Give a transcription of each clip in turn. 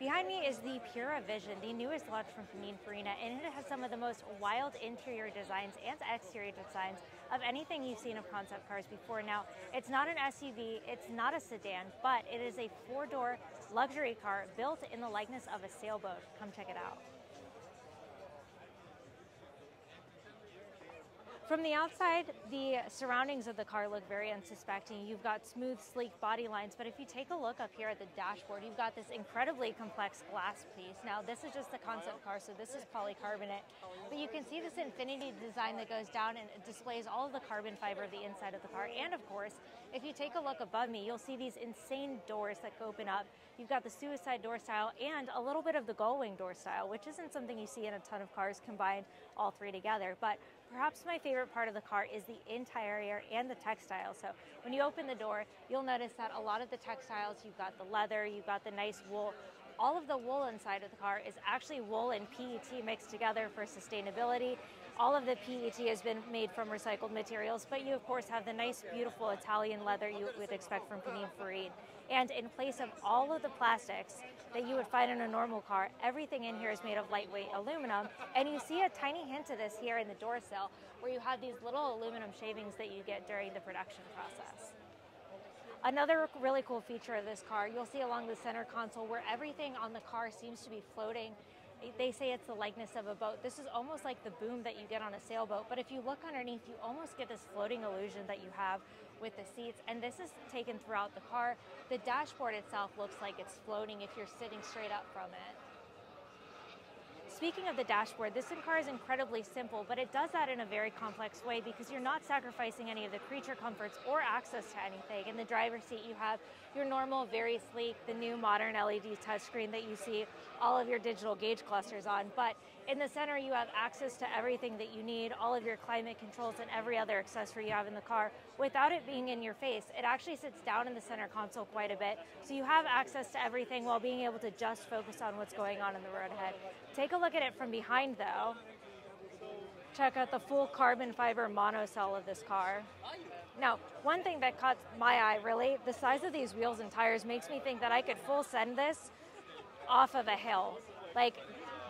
Behind me is the Pura Vision, the newest launch from PininFarina, and it has some of the most wild interior designs and exterior designs of anything you've seen of concept cars before. Now, it's not an SUV, it's not a sedan, but it is a four-door luxury car built in the likeness of a sailboat. Come check it out. From the outside, the surroundings of the car look very unsuspecting. You've got smooth, sleek body lines, but if you take a look up here at the dashboard, you've got this incredibly complex glass piece. Now, this is just a concept car, so this is polycarbonate, but you can see this infinity design that goes down and it displays all of the carbon fiber of the inside of the car. And of course, if you take a look above me, you'll see these insane doors that open up. You've got the suicide door style and a little bit of the gull-wing door style, which isn't something you see in a ton of cars combined all three together. But perhaps my favorite part of the car is the interior and the textile. So when you open the door, you'll notice that a lot of the textiles, you've got the leather, you've got the nice wool. All of the wool inside of the car is actually wool and PET mixed together for sustainability. All of the PET has been made from recycled materials, but you of course have the nice, beautiful Italian leather you would expect from PininFarina. And in place of all of the plastics that you would find in a normal car, everything in here is made of lightweight aluminum. And you see a tiny hint of this here in the door sill, where you have these little aluminum shavings that you get during the production process. Another really cool feature of this car, you'll see along the center console where everything on the car seems to be floating. They say it's the likeness of a boat. This is almost like the boom that you get on a sailboat, but if you look underneath, you almost get this floating illusion that you have with the seats, and this is taken throughout the car. The dashboard itself looks like it's floating if you're sitting straight up from it. Speaking of the dashboard, this car is incredibly simple, but it does that in a very complex way because you're not sacrificing any of the creature comforts or access to anything. In the driver's seat, you have your normal, very sleek, the new modern LED touchscreen that you see all of your digital gauge clusters on. But in the center, you have access to everything that you need, all of your climate controls and every other accessory you have in the car without it being in your face. It actually sits down in the center console quite a bit, so you have access to everything while being able to just focus on what's going on in the road ahead. Take a look at it from behind though. Check out the full carbon fiber monocell of this car. Now, one thing that caught my eye really, the size of these wheels and tires makes me think that I could full send this off of a hill. Like,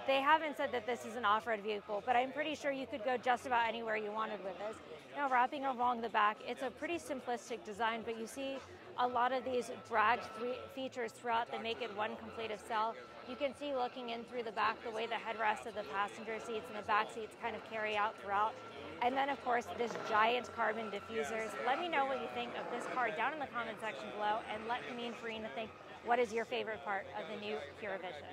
they haven't said that this is an off-road vehicle, but I'm pretty sure you could go just about anywhere you wanted with this. Now, wrapping along the back, it's a pretty simplistic design, but you see a lot of these dragged features throughout that make it one completed cell. You can see looking in through the back the way the headrest of the passenger seats and the back seats kind of carry out throughout. And then, of course, this giant carbon diffusers. Let me know what you think of this car down in the comment section below, and let PininFarina think what is your favorite part of the new Pura Vision.